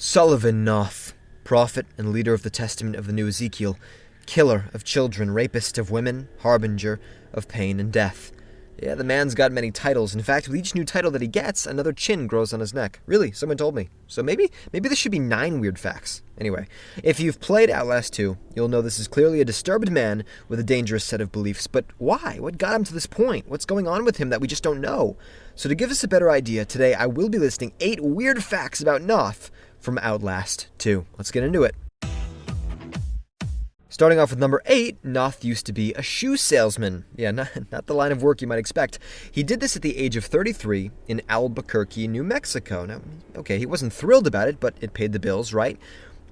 Sullivan Noth, prophet and leader of the Testament of the New Ezekiel, killer of children, rapist of women, harbinger of pain and death. Yeah, the man's got many titles. In fact, with each new title that he gets, another chin grows on his neck. Really, someone told me. So maybe this should be 9 weird facts. Anyway, if you've played Outlast 2, you'll know this is clearly a disturbed man with a dangerous set of beliefs. But why? What got him to this point? What's going on with him that we just don't know? So to give us a better idea, today I will be listing 8 weird facts about Knoth from Outlast 2. Let's get into it. Starting off with number 8, Knoth used to be a shoe salesman. Yeah, not the line of work you might expect. He did this at the age of 33 in Albuquerque, New Mexico. Now, okay, he wasn't thrilled about it, but it paid the bills, right?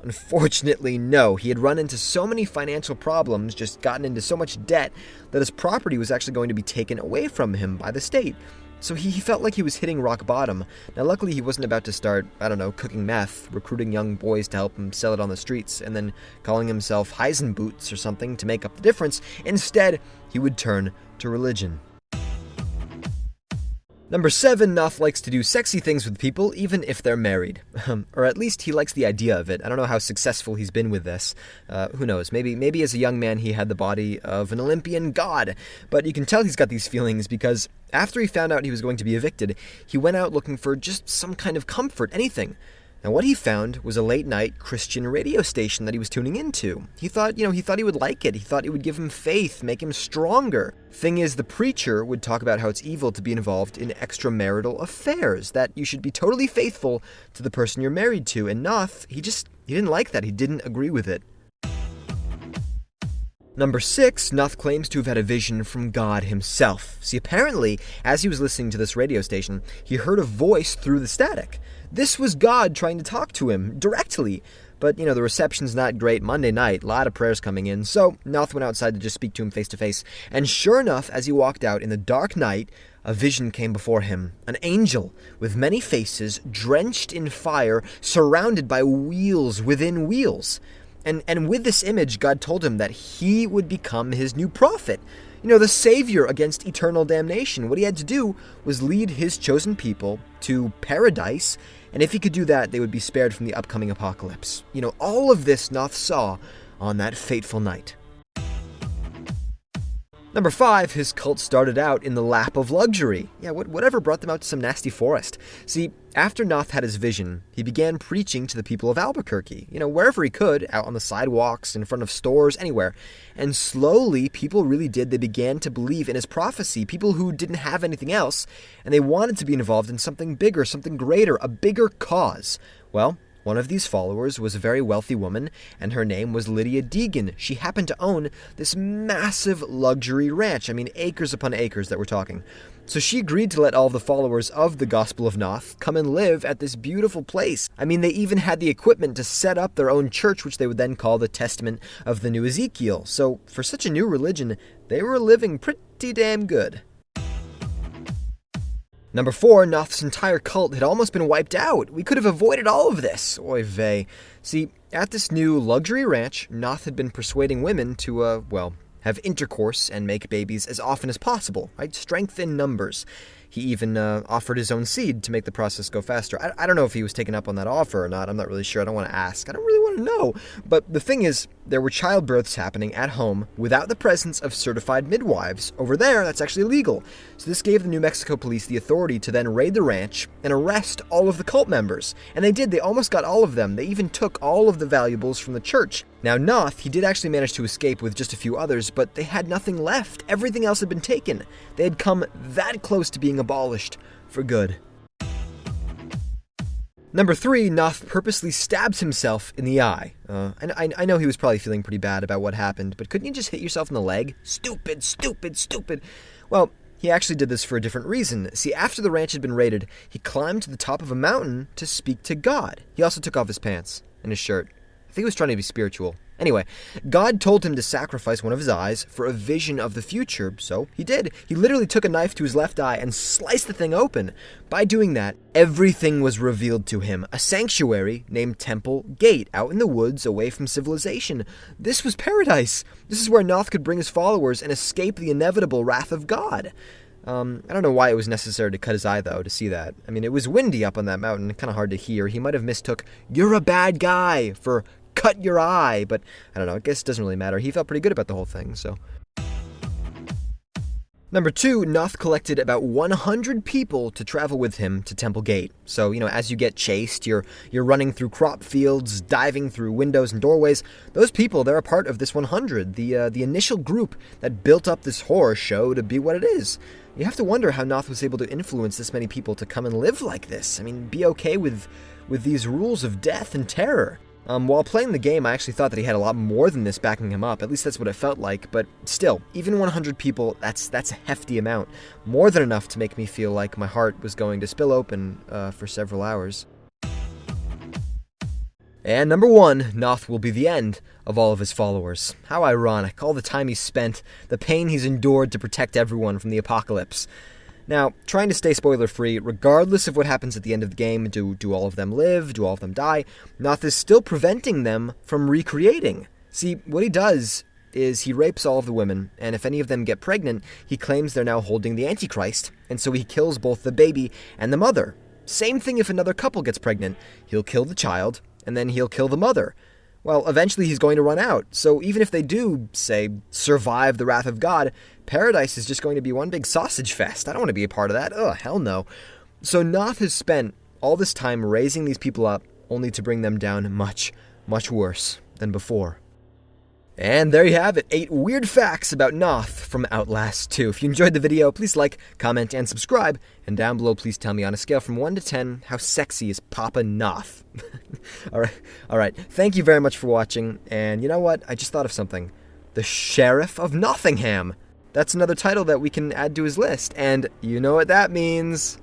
Unfortunately, no. He had run into so many financial problems, just gotten into so much debt, that his property was actually going to be taken away from him by the state. So he felt like he was hitting rock bottom. Now, luckily, he wasn't about to start, cooking meth, recruiting young boys to help him sell it on the streets, and then calling himself Heisenboots or something to make up the difference. Instead, he would turn to religion. Number 7, Knoth likes to do sexy things with people, even if they're married. Or at least he likes the idea of it. I don't know how successful he's been with this. Who knows? Maybe as a young man he had the body of an Olympian god. But you can tell he's got these feelings because after he found out he was going to be evicted, he went out looking for just some kind of comfort, anything. Now, what he found was a late-night Christian radio station that he was tuning into. He thought he would like it. He thought it would give him faith, make him stronger. Thing is, the preacher would talk about how it's evil to be involved in extramarital affairs, that you should be totally faithful to the person you're married to. And Knoth, he didn't like that. He didn't agree with it. Number 6, Knoth claims to have had a vision from God himself. See, apparently, as he was listening to this radio station, he heard a voice through the static. This was God trying to talk to him directly. But, the reception's not great. Monday night, a lot of prayers coming in. So Knoth went outside to just speak to him face to face. And sure enough, as he walked out in the dark night, a vision came before him. An angel with many faces, drenched in fire, surrounded by wheels within wheels. And with this image, God told him that he would become his new prophet. The savior against eternal damnation. What he had to do was lead his chosen people to paradise, and if he could do that, they would be spared from the upcoming apocalypse. All of this Knoth saw on that fateful night. Number 5, his cult started out in the lap of luxury. Yeah, whatever brought them out to some nasty forest. See, after Knoth had his vision, he began preaching to the people of Albuquerque, wherever he could, out on the sidewalks, in front of stores, anywhere. And slowly, people really did. They began to believe in his prophecy, people who didn't have anything else, and they wanted to be involved in something bigger, something greater, a bigger cause. Well, one of these followers was a very wealthy woman, and her name was Lydia Deegan. She happened to own this massive luxury ranch. Acres upon acres that we're talking. So she agreed to let all the followers of the Gospel of Knoth come and live at this beautiful place. They even had the equipment to set up their own church, which they would then call the Testament of the New Ezekiel. So for such a new religion, they were living pretty damn good. Number 4, Knoth's entire cult had almost been wiped out. We could have avoided all of this. Oy vey. See, at this new luxury ranch, Knoth had been persuading women to, have intercourse and make babies as often as possible, right? Strength in numbers. He even offered his own seed to make the process go faster. I don't know if he was taken up on that offer or not. I'm not really sure. I don't want to ask. I don't really want to know. But the thing is, there were childbirths happening at home without the presence of certified midwives. Over there, that's actually illegal. So this gave the New Mexico police the authority to then raid the ranch and arrest all of the cult members. And they did. They almost got all of them. They even took all of the valuables from the church. Now, Knoth, he did actually manage to escape with just a few others, but they had nothing left. Everything else had been taken. They had come that close to being abolished for good. Number 3, Knoth purposely stabs himself in the eye. And I know he was probably feeling pretty bad about what happened, but couldn't you just hit yourself in the leg? Stupid, stupid, stupid. Well, he actually did this for a different reason. See, after the ranch had been raided, he climbed to the top of a mountain to speak to God. He also took off his pants and his shirt. I think he was trying to be spiritual. Anyway, God told him to sacrifice one of his eyes for a vision of the future, so he did. He literally took a knife to his left eye and sliced the thing open. By doing that, everything was revealed to him. A sanctuary named Temple Gate, out in the woods, away from civilization. This was paradise. This is where Knoth could bring his followers and escape the inevitable wrath of God. I don't know why it was necessary to cut his eye, though, to see that. I mean, it was windy up on that mountain, kind of hard to hear. He might have mistook, "You're a bad guy," for "cut your eye," but I don't know, I guess it doesn't really matter. He felt pretty good about the whole thing, so. Number 2, Knoth collected about 100 people to travel with him to Temple Gate. So, as you get chased, you're running through crop fields, diving through windows and doorways. Those people, they're a part of this 100, the initial group that built up this horror show to be what it is. You have to wonder how Knoth was able to influence this many people to come and live like this. I mean, be okay with these rules of death and terror. While playing the game, I actually thought that he had a lot more than this backing him up. At least that's what it felt like. But still, even 100 people, that's a hefty amount. More than enough to make me feel like my heart was going to spill open for several hours. And number 1, Knoth will be the end of all of his followers. How ironic, all the time he's spent, the pain he's endured to protect everyone from the apocalypse. Now, trying to stay spoiler-free, regardless of what happens at the end of the game, do all of them live, do all of them die, Knoth is still preventing them from recreating. See, what he does is he rapes all of the women, and if any of them get pregnant, he claims they're now holding the Antichrist, and so he kills both the baby and the mother. Same thing if another couple gets pregnant. He'll kill the child, and then he'll kill the mother. Well, eventually he's going to run out, so even if they do, say, survive the wrath of God, paradise is just going to be one big sausage fest. I don't want to be a part of that. Ugh, hell no. So Knoth has spent all this time raising these people up, only to bring them down much, much worse than before. And there you have it, 8 weird facts about Knoth from Outlast 2. If you enjoyed the video, please like, comment, and subscribe. And down below, please tell me on a scale from 1 to 10, how sexy is Papa Knoth? Alright, thank you very much for watching. And you know what? I just thought of something. The Sheriff of Nothingham. That's another title that we can add to his list. And you know what that means.